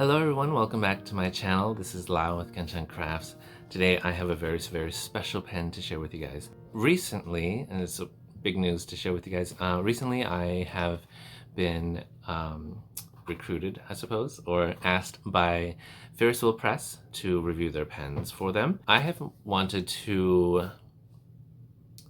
Hello everyone, welcome back to my channel. This is Lau with Genshin Crafts. Today I have a very special pen to share with you guys. Recently, and it's a big news to share with you guys, recently I have been recruited, I suppose, or asked by Ferris Wheel Press to review their pens for them. I have wanted to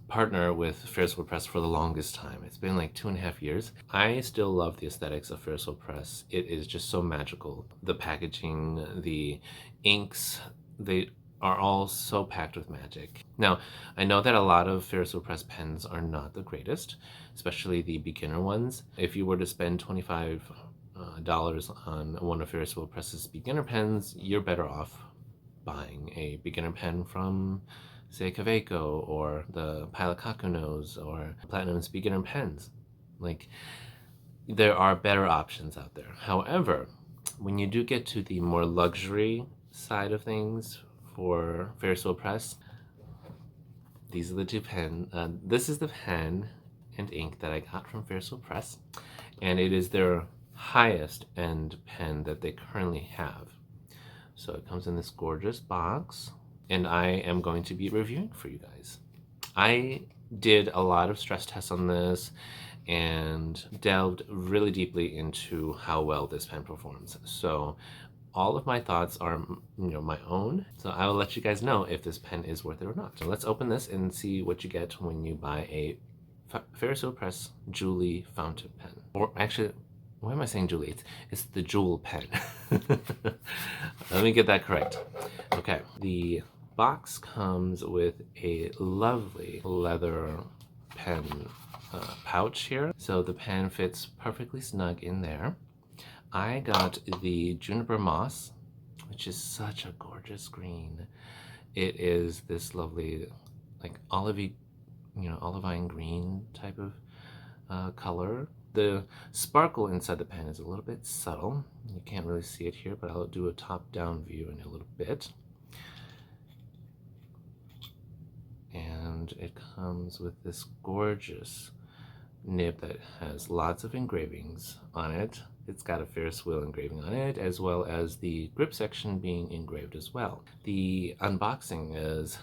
partner with Ferris Wheel Press for the longest time. It's been like 2.5 years. I still love the aesthetics of Ferris Wheel Press. It is just so magical. The packaging, the inks, they are all so packed with magic. Now, I know that a lot of Ferris Wheel Press pens are not the greatest, especially the beginner ones. If you were to spend $25 on one of Ferris Wheel Press's beginner pens, you're better off buying a beginner pen from, say, Kaweco or the Pilot Kakunos or Platinum's beginner pens. Like, there are better options out there. However, when you do get to the more luxury side of things for Ferris Wheel Press, these are the two pens. This is the pen and ink that I got from Ferris Wheel Press, and it is their highest end pen that they currently have. So it comes in this gorgeous box, and I am going to be reviewing for you guys. I did a lot of stress tests on this and delved really deeply into how well this pen performs. So all of my thoughts are, my own. So I will let you guys know if this pen is worth it or not. So let's open this and see what you get when you buy a Ferris Wheel Press Joule fountain pen. Or actually, why am I saying Joule? It's the Joule pen. Let me get that correct. Okay, the box comes with a lovely leather pen pouch here. So the pen fits perfectly snug in there. I got the Juniper Moss, which is such a gorgeous green. It is this lovely, like olivey, olivine green type of color. The sparkle inside the pen is a little bit subtle. You can't really see it here, but I'll do a top-down view in a little bit. And it comes with this gorgeous nib that has lots of engravings on it. It's got a Ferris wheel engraving on it, as well as the grip section being engraved as well. The unboxing is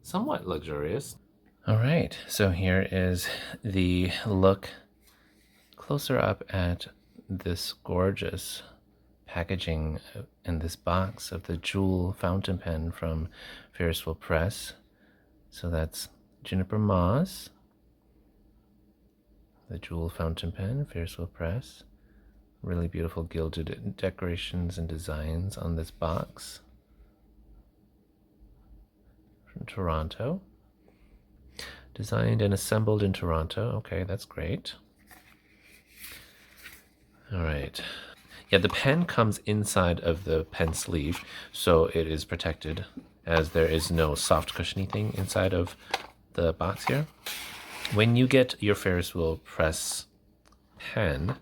somewhat luxurious. All right, so here is the look closer up at this gorgeous packaging in this box of the Joule fountain pen from Ferris Wheel Press. So that's Juniper Moss, the Joule fountain pen, Ferris Wheel Press. Really beautiful gilded decorations and designs on this box. From Toronto. Designed and assembled in Toronto. Okay, that's great. All right. Yeah, the pen comes inside of the pen sleeve, so it is protected, as there is no soft cushiony thing inside of the box here. When you get your Ferris Wheel Press pen,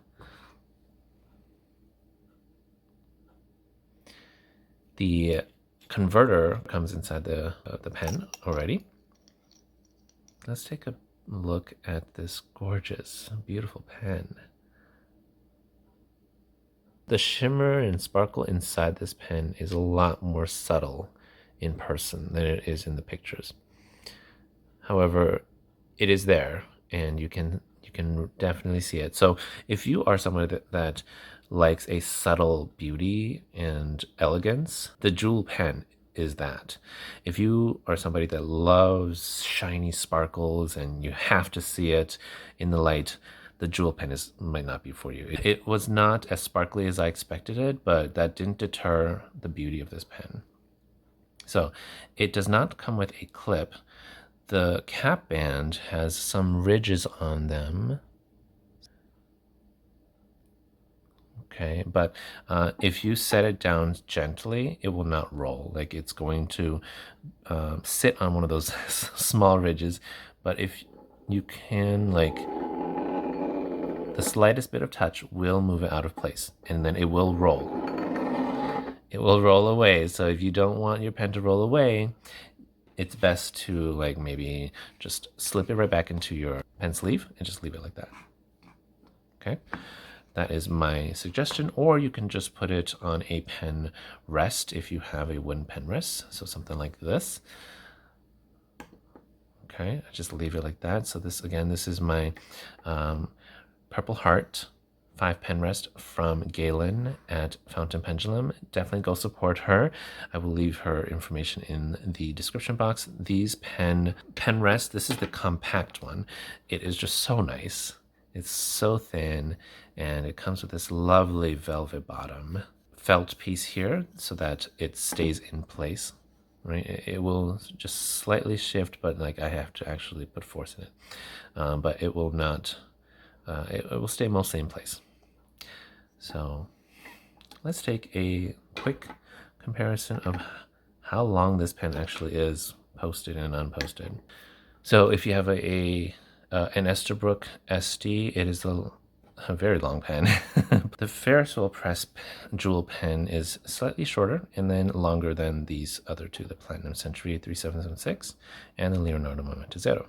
the converter comes inside the pen already. Let's take a look at this gorgeous, beautiful pen. The shimmer and sparkle inside this pen is a lot more subtle in person than it is in the pictures. However, it is there, and you can definitely see it. So if you are someone that likes a subtle beauty and elegance, the Joule pen is that. If you are somebody that loves shiny sparkles and you have to see it in the light, the Joule pen might not be for you. It was not as sparkly as I expected it, but that didn't deter the beauty of this pen. So it does not come with a clip. The cap band has some ridges on them. Okay, but if you set it down gently, it will not roll. Like, it's going to sit on one of those small ridges. But if you can, like, the slightest bit of touch will move it out of place, and then it will roll. It will roll away. So if you don't want your pen to roll away, it's best to, like, maybe just slip it right back into your pen sleeve and just leave it like that. Okay. That is my suggestion, or you can just put it on a pen rest if you have a wooden pen rest, so something like this. Okay, I just leave it like that. So this, again, this is my Purple Heart 5 pen rest from Galen at Fountain Pendulum. Definitely go support her. I will leave her information in the description box. These pen rests, this is the compact one. It is just so nice. It's so thin, and it comes with this lovely velvet bottom felt piece here so that it stays in place. Right, it will just slightly shift, but like I have to actually put force in it. But it will not. It will stay mostly in place. So let's take a quick comparison of how long this pen actually is, posted and unposted. So if you have an Esterbrook SD, it is a very long pen. The Ferris Wheel Press Joule pen is slightly shorter and then longer than these other two, the Platinum Century 3776 and the Leonardo Momento Zero.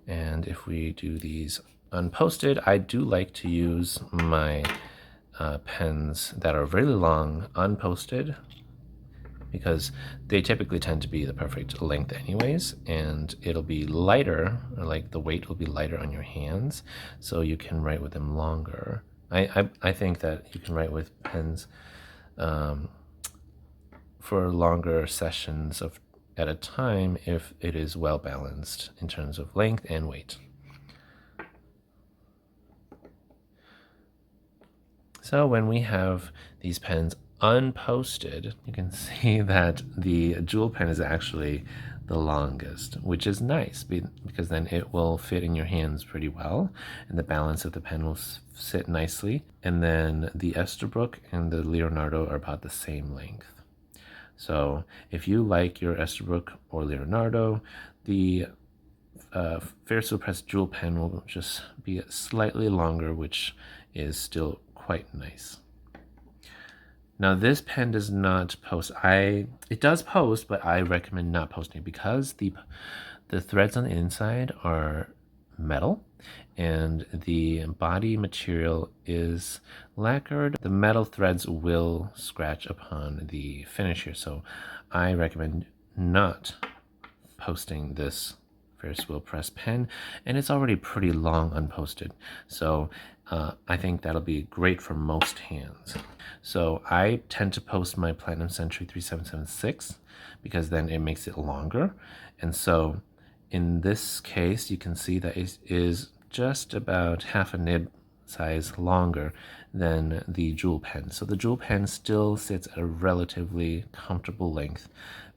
And if we do these unposted, I do like to use my pens that are really long unposted, because they typically tend to be the perfect length anyways, and it'll be lighter, or like the weight will be lighter on your hands, so you can write with them longer. I think that you can write with pens for longer sessions at a time if it is well balanced in terms of length and weight. So when we have these pens unposted, you can see that the Joule pen is actually the longest, which is nice because then it will fit in your hands pretty well, and the balance of the pen will sit nicely. And then the Esterbrook and the Leonardo are about the same length. So if you like your Esterbrook or Leonardo, the Ferris Wheel Press Joule pen will just be slightly longer, which is still quite nice. Now this pen does not post. It does post, but I recommend not posting because the threads on the inside are metal and the body material is lacquered. The metal threads will scratch upon the finish here, so I recommend not posting this Ferris Wheel Press pen, and it's already pretty long unposted, so I think that'll be great for most hands. So I tend to post my Platinum Century 3776 because then it makes it longer, and so in this case you can see that it is just about half a nib size longer than the Joule pen. So the Joule pen still sits at a relatively comfortable length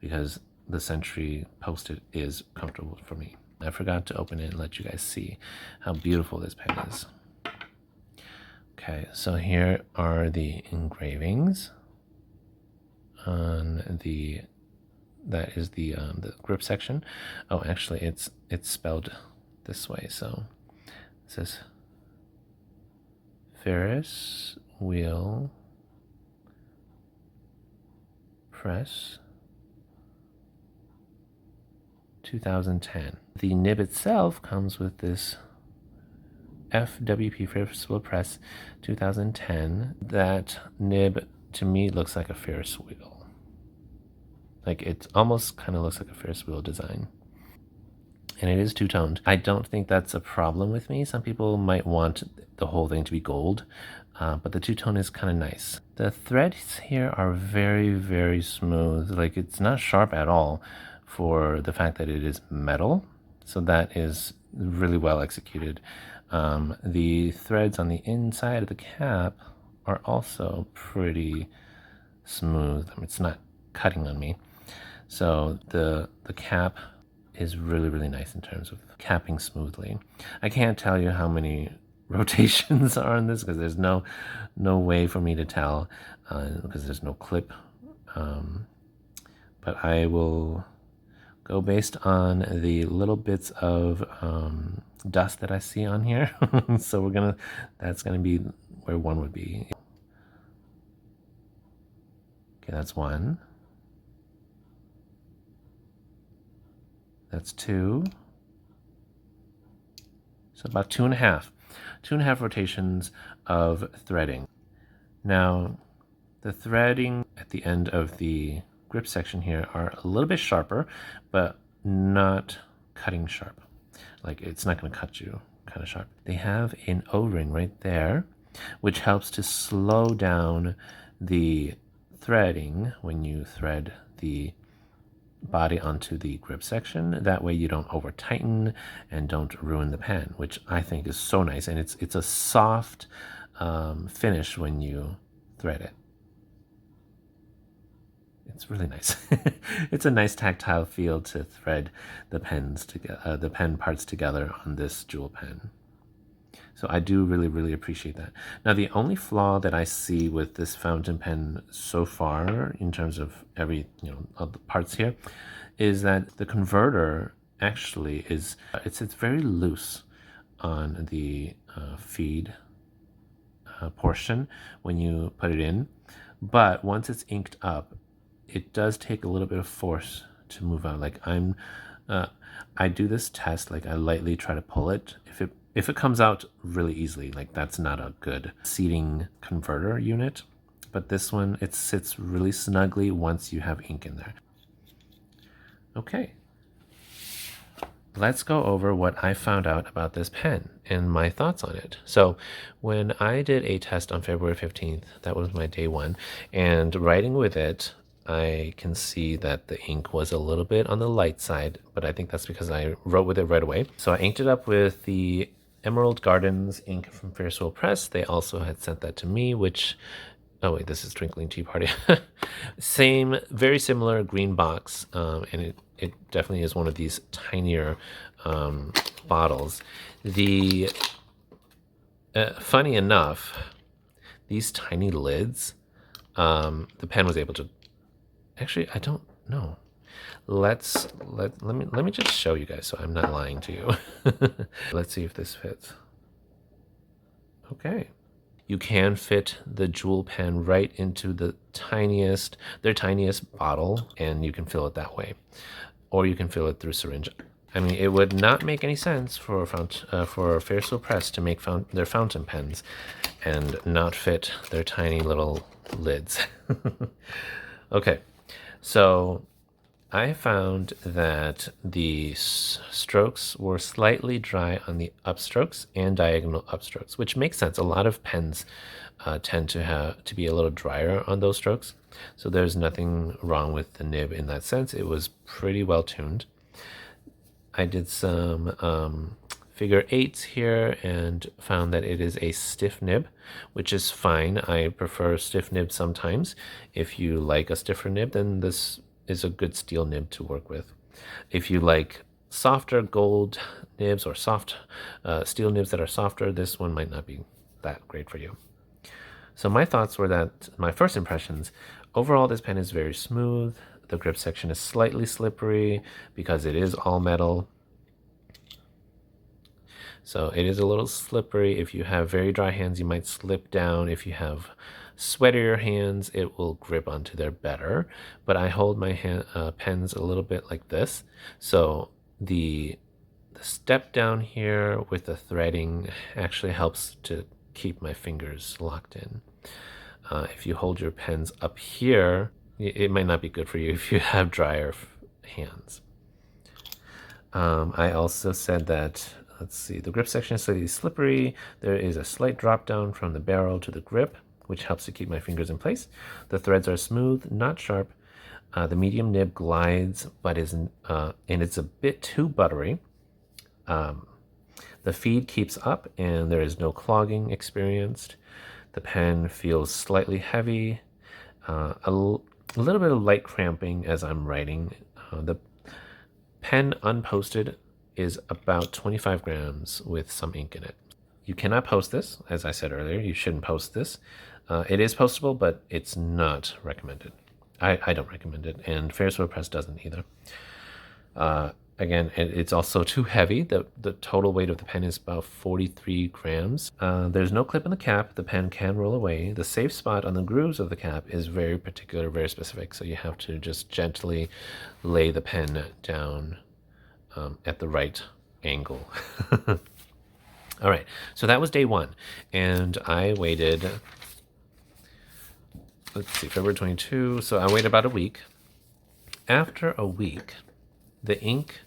because the Century posted is comfortable for me. I forgot to open it and let you guys see how beautiful this pen is. Okay, so here are the engravings on that is the grip section. Oh, actually it's spelled this way, so it says Ferris Wheel Press 2010. The nib itself comes with this FWP Ferris Wheel Press 2010. That nib to me looks like a Ferris wheel. Like it almost kind of looks like a Ferris wheel design. And it is two-toned. I don't think that's a problem with me. Some people might want the whole thing to be gold, but the two-tone is kind of nice. The threads here are very, very smooth. Like it's not sharp at all for the fact that it is metal. So that is really well executed. The threads on the inside of the cap are also pretty smooth. I mean, it's not cutting on me. So the cap is really, really nice in terms of capping smoothly. I can't tell you how many rotations are on this because there's no way for me to tell because there's no clip. But I will go based on the little bits of dust that I see on here. So that's gonna be where one would be. Okay, that's one. That's two. So about 2.5. 2.5 rotations of threading. Now, the threading at the end of the grip section here are a little bit sharper, but not cutting sharp. Like, it's not going to cut you kind of sharp. They have an O-ring right there, which helps to slow down the threading when you thread the body onto the grip section. That way you don't over tighten and don't ruin the pen, which I think is so nice. And it's a soft finish when you thread it. It's really nice. It's a nice tactile feel to thread the pens together, the pen parts together on this Joule pen. So I do really appreciate that. Now, the only flaw that I see with this fountain pen so far, in terms of of the parts here, is that the converter actually is it's very loose on the feed portion when you put it in, but once it's inked up, it does take a little bit of force to move out. Like I do this test, like I lightly try to pull it. If it comes out really easily, like that's not a good seating converter unit. But this one, it sits really snugly once you have ink in there. Okay. Let's go over what I found out about this pen and my thoughts on it. So when I did a test on February 15th, that was my day 1, and writing with it, I can see that the ink was a little bit on the light side, but I think that's because I wrote with it right away. So I inked it up with the Emerald Gardens ink from Ferris Wheel Press. They also had sent that to me, which, oh wait, this is Twinkling Tea Party. Same, very similar green box, and it definitely is one of these tinier bottles. Funny enough, these tiny lids, the pen was able to, actually, I don't know. Let me just show you guys so I'm not lying to you. Let's see if this fits. Okay. You can fit the Joule pen right into their tiniest bottle, and you can fill it that way. Or you can fill it through syringe. I mean, it would not make any sense for Ferris Wheel Press to make their fountain pens and not fit their tiny little lids. Okay, so I found that the strokes were slightly dry on the upstrokes and diagonal upstrokes, which makes sense. A lot of pens tend to be a little drier on those strokes. So there's nothing wrong with the nib in that sense. It was pretty well tuned. I did some figure 8s here and found that it is a stiff nib, which is fine. I prefer stiff nib sometimes. If you like a stiffer nib, then this is a good steel nib to work with. If you like softer gold nibs or soft steel nibs that are softer, this one might not be that great for you. So my thoughts were that, my first impressions, overall this pen is very smooth. The grip section is slightly slippery because it is all metal. So it is a little slippery. If you have very dry hands, you might slip down. If you have sweatier hands, it will grip onto there better. But I hold my pens a little bit like this. So the step down here with the threading actually helps to keep my fingers locked in. If you hold your pens up here, it might not be good for you if you have drier hands. I also said that, let's see, the grip section is slightly slippery. There is a slight drop down from the barrel to the grip, which helps to keep my fingers in place. The threads are smooth, not sharp. The medium nib glides, but and it's a bit too buttery. The feed keeps up, and there is no clogging experienced. The pen feels slightly heavy, a little bit of light cramping as I'm writing. The pen unposted is about 25 grams with some ink in it. You cannot post this, as I said earlier. You shouldn't post this. It is postable, but it's not recommended. I don't recommend it, and Ferris Wheel Press doesn't either. Again, it's also too heavy. The total weight of the pen is about 43 grams. There's no clip in the cap. The pen can roll away. The safe spot on the grooves of the cap is very particular, very specific, so you have to just gently lay the pen down at the right angle. All right, so that was day 1, and I waited, let's see, February 22, so I waited about a week. After a week, the ink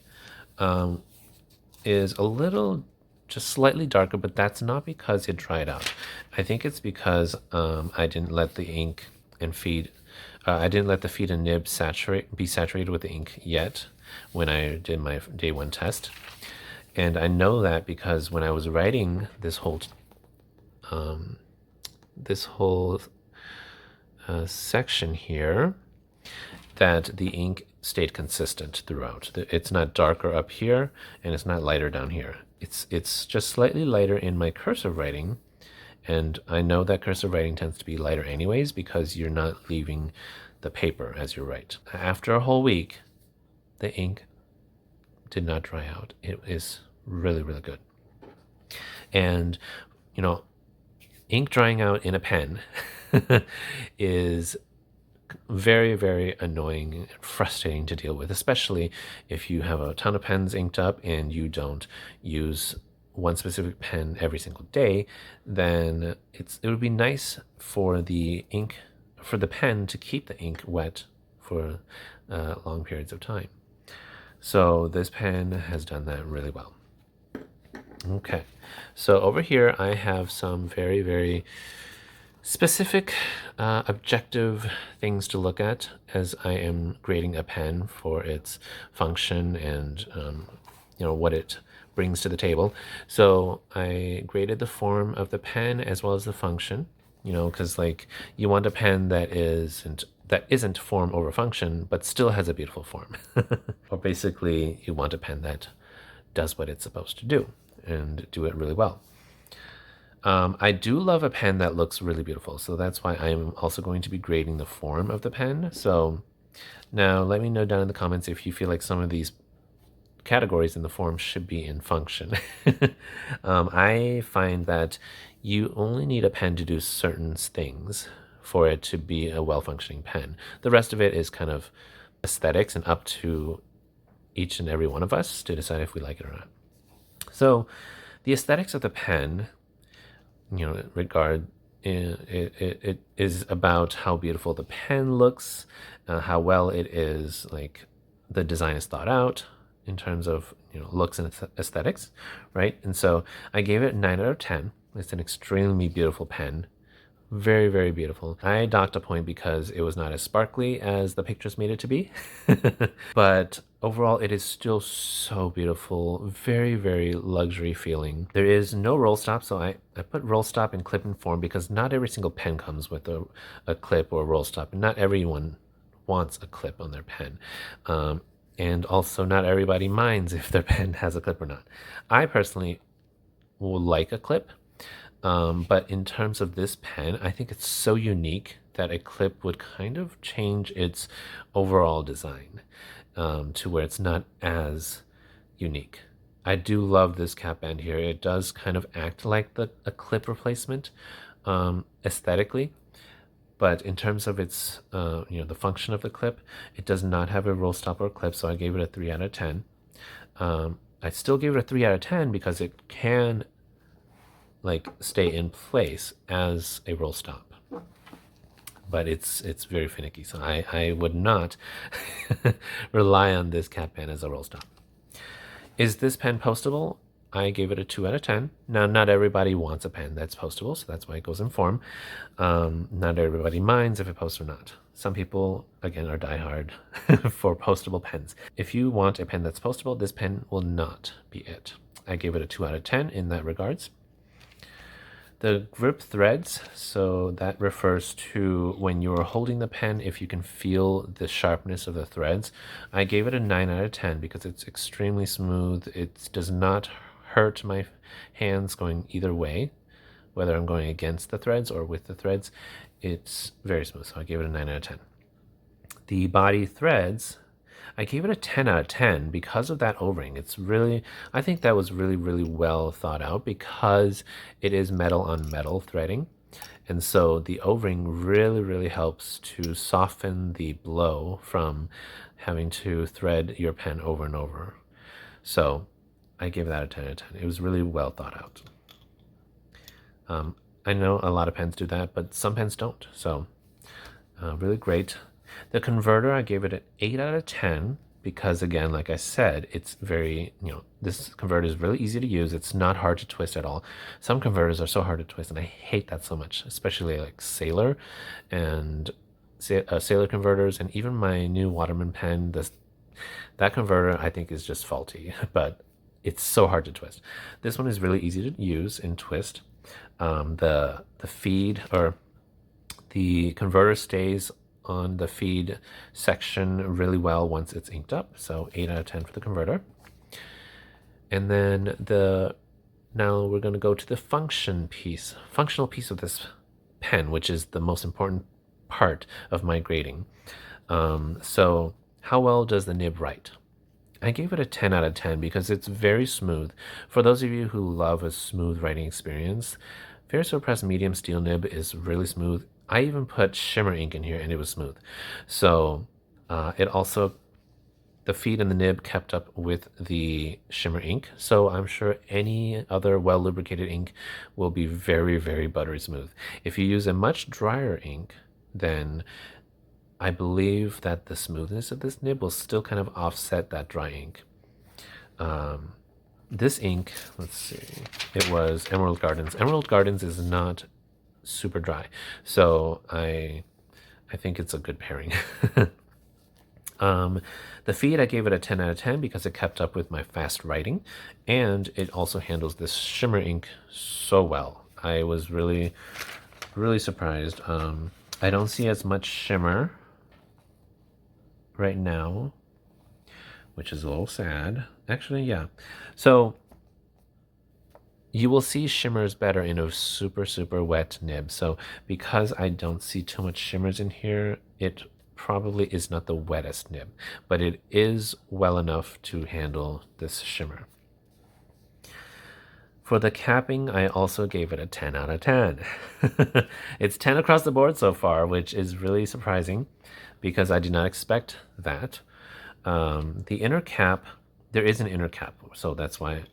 is a little, just slightly darker, but that's not because it dried out. I think it's because I didn't let the ink and feed, I didn't let the feed and nib be saturated with the ink yet when I did my day 1 test. And I know that because when I was writing this whole section here, that the ink stayed consistent throughout. It's not darker up here and it's not lighter down here. It's just slightly lighter in my cursive writing, and I know that cursive writing tends to be lighter anyways because you're not leaving the paper as you write. After a whole week, the ink did not dry out. It is really, really good. And, you know, ink drying out in a pen is very, very annoying and frustrating to deal with, especially if you have a ton of pens inked up and you don't use one specific pen every single day. Then it would be nice for the pen to keep the ink wet for long periods of time. So this pen has done that really well. Okay, so over here I have some very, very specific objective things to look at as I am grading a pen for its function and what it brings to the table. So I graded the form of the pen as well as the function, because like you want a pen that isn't form over function but still has a beautiful form. Or basically you want a pen that does what it's supposed to do and do it really well. I do love a pen that looks really beautiful, so that's why I'm also going to be grading the form of the pen. So now let me know down in the comments if you feel like some of these categories in the form should be in function. I find that you only need a pen to do certain things for it to be a well-functioning pen. The rest of it is kind of aesthetics and up to each and every one of us to decide if we like it or not. So the aesthetics of the pen, it is about how beautiful the pen looks, how well it is, like the design is thought out in terms of looks and aesthetics, right? And so I gave it 9 out of 10. It's an extremely beautiful pen. Very, very beautiful. I docked a point because it was not as sparkly as the pictures made it to be. But overall, it is still so beautiful. Very, very luxury feeling. There is no roll stop, so I put roll stop in clip and form because not every single pen comes with a clip or a roll stop, and not everyone wants a clip on their pen. And also not everybody minds if their pen has a clip or not. I personally will like a clip. But in terms of this pen, I think it's so unique that a clip would kind of change its overall design to where it's not as unique. I do love this cap band here. It does kind of act like a clip replacement aesthetically, but in terms of its, the function of the clip, it does not have a roll stop or clip, so I gave it a 3 out of 10. I still gave it a 3 out of 10 because it can stay in place as a roll stop, but it's very finicky, so I would not rely on this cap pen as a roll stop. Is this pen postable? I gave it a 2 out of 10. Now, not everybody wants a pen that's postable, so that's why it goes in form. Not everybody minds if it posts or not. Some people, again, are diehard for postable pens. If you want a pen that's postable, this pen will not be it. I gave it a 2 out of 10 in that regards. The grip threads, so that refers to when you're holding the pen, if you can feel the sharpness of the threads. I gave it a 9 out of 10 because it's extremely smooth. It does not hurt my hands going either way, whether I'm going against the threads or with the threads. It's very smooth, so I gave it a 9 out of 10. The body threads, I gave it a 10 out of 10 because of that O-ring. I think that was really, really well thought out because it is metal on metal threading. And so the O-ring really, really helps to soften the blow from having to thread your pen over and over. So I gave that a 10 out of 10. It was really well thought out. I know a lot of pens do that, but some pens don't. So really great. The converter, I gave it an 8 out of 10 because, again, like I said, it's very, this converter is really easy to use. It's not hard to twist at all. Some converters are so hard to twist, and I hate that so much, especially like Sailor and Sailor converters, and even my new Waterman pen. That converter, I think, is just faulty, but it's so hard to twist. This one is really easy to use and twist. The feed, or the converter, stays on the feed section really well once it's inked up. So 8 out of 10 for the converter. And then now we're going to go to the functional piece of this pen, which is the most important part of my grading. So how well does the nib write? I gave it a 10 out of 10 because it's very smooth. For those of you who love a smooth writing experience, Ferris Wheel Press medium steel nib is really smooth. I even put shimmer ink in here and it was smooth. So the feed and the nib kept up with the shimmer ink. So I'm sure any other well lubricated ink will be very, very buttery smooth. If you use a much drier ink, then I believe that the smoothness of this nib will still kind of offset that dry ink. This ink, let's see, it was Emerald Gardens. Emerald Gardens is not super dry, so I think it's a good pairing. The feed, I gave it a 10 out of 10 because it kept up with my fast writing, and it also handles this shimmer ink so well. I was really, really surprised. I don't see as much shimmer right now, which is a little sad. Actually, yeah. So you will see shimmers better in a super, super wet nib. So because I don't see too much shimmers in here, it probably is not the wettest nib, but it is well enough to handle this shimmer. For the capping, I also gave it a 10 out of 10. It's 10 across the board so far, which is really surprising because I did not expect that. The inner cap, there is an inner cap, so that's why,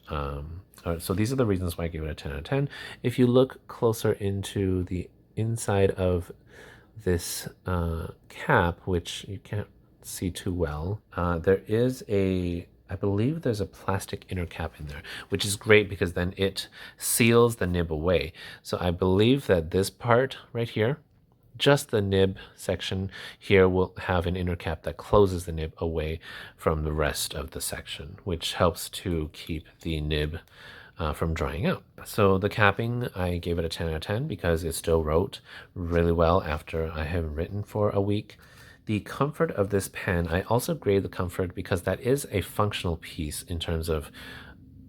so these are the reasons why I gave it a 10 out of 10. If you look closer into the inside of this cap, which you can't see too well, there is I believe there's a plastic inner cap in there, which is great because then it seals the nib away. So I believe that this part right here, just the nib section here, will have an inner cap that closes the nib away from the rest of the section, which helps to keep the nib from drying out. So the capping, I gave it a 10 out of 10 because it still wrote really well after I have written for a week. The comfort of this pen, I also grade the comfort because that is a functional piece in terms of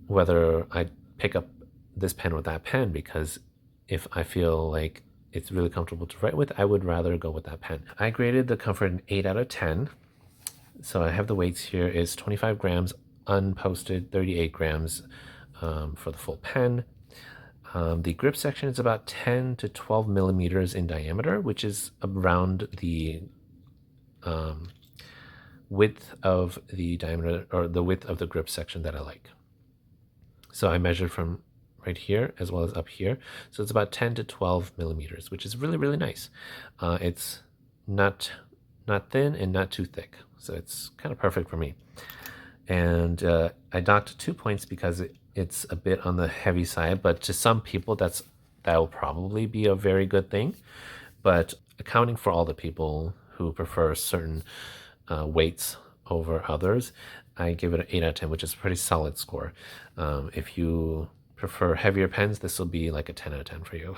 whether I pick up this pen or that pen, because if I feel like it's really comfortable to write with, I would rather go with that pen. I graded the comfort an 8 out of 10. So I have the weights here. Is 25 grams unposted, 38 grams for the full pen. The grip section is about 10 to 12 millimeters in diameter, which is around the width of the diameter, or the width of the grip section that I like. So I measured from right here as well as up here. So it's about 10 to 12 millimeters, which is really, really nice. It's not thin and not too thick. So it's kind of perfect for me. And I docked 2 points because it's a bit on the heavy side, but to some people that will probably be a very good thing. But accounting for all the people who prefer certain weights over others, I give it an 8 out of 10, which is a pretty solid score. If you prefer heavier pens, this will be like a 10 out of 10 for you.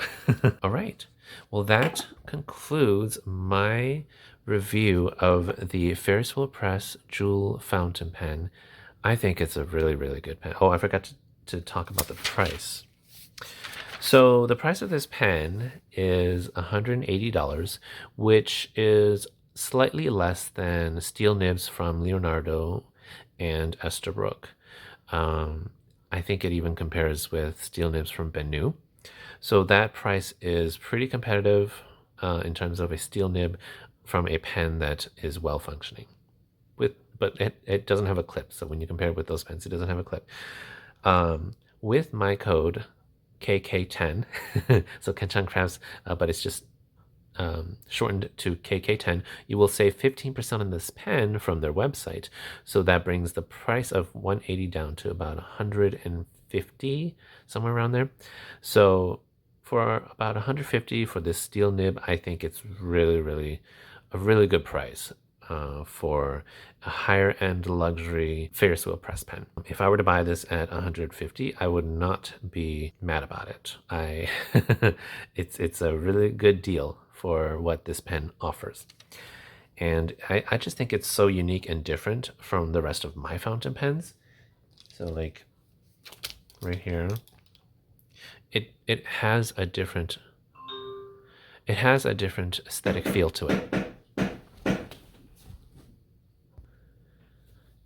All right. Well, that concludes my review of the Ferris Wheel Press Joule fountain pen. I think it's a really, really good pen. Oh, I forgot to talk about the price. So the price of this pen is $180, which is slightly less than steel nibs from Leonardo and Esterbrook. I think it even compares with steel nibs from Benu. So that price is pretty competitive in terms of a steel nib from a pen that is well functioning. But it doesn't have a clip. So when you compare it with those pens, it doesn't have a clip. With my code KK10. So Kenchan Crafts, but it's just shortened to KK10, you will save 15% on this pen from their website. So that brings the price of 180 down to about 150, somewhere around there. So for about 150 for this steel nib, I think it's really a really good price for a higher end luxury Ferris wheel press pen. If I were to buy this at 150, I would not be mad about it. It's a really good deal for what this pen offers. And I just think it's so unique and different from the rest of my fountain pens. So like right here, it has a different aesthetic feel to it.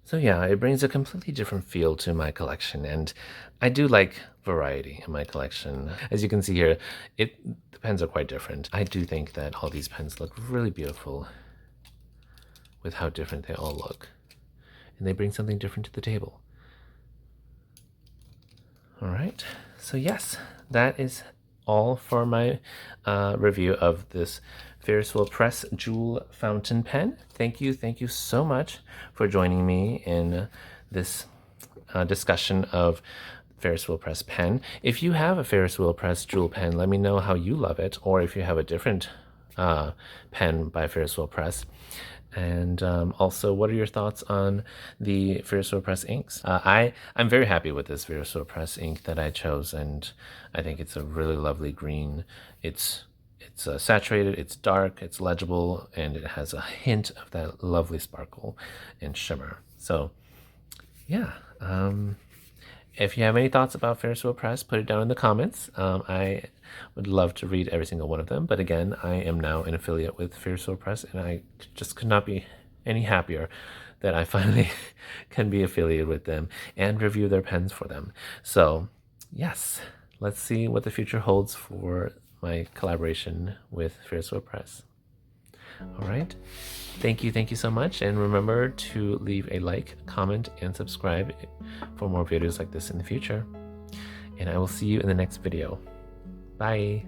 So yeah, it brings a completely different feel to my collection, and I do like variety in my collection. As you can see here, the pens are quite different. I do think that all these pens look really beautiful with how different they all look, and they bring something different to the table. All right, so yes, that is all for my review of this Ferris Wheel Press Joule fountain pen. Thank you so much for joining me in this discussion of Ferris Wheel Press pen. If you have a Ferris Wheel Press Joule pen, let me know how you love it, or if you have a different pen by Ferris Wheel Press. And also, what are your thoughts on the Ferris Wheel Press inks? I'm very happy with this Ferris Wheel Press ink that I chose, and I think it's a really lovely green. It's saturated, it's dark, it's legible, and it has a hint of that lovely sparkle and shimmer. So yeah, if you have any thoughts about Ferris Wheel Press, put it down in the comments. I would love to read every single one of them. But again, I am now an affiliate with Ferris Wheel Press, and I just could not be any happier that I finally can be affiliated with them and review their pens for them. So yes, let's see what the future holds for my collaboration with Ferris Wheel Press. All right. Thank you so much. And remember to leave a like, comment, and subscribe for more videos like this in the future. And I will see you in the next video. Bye.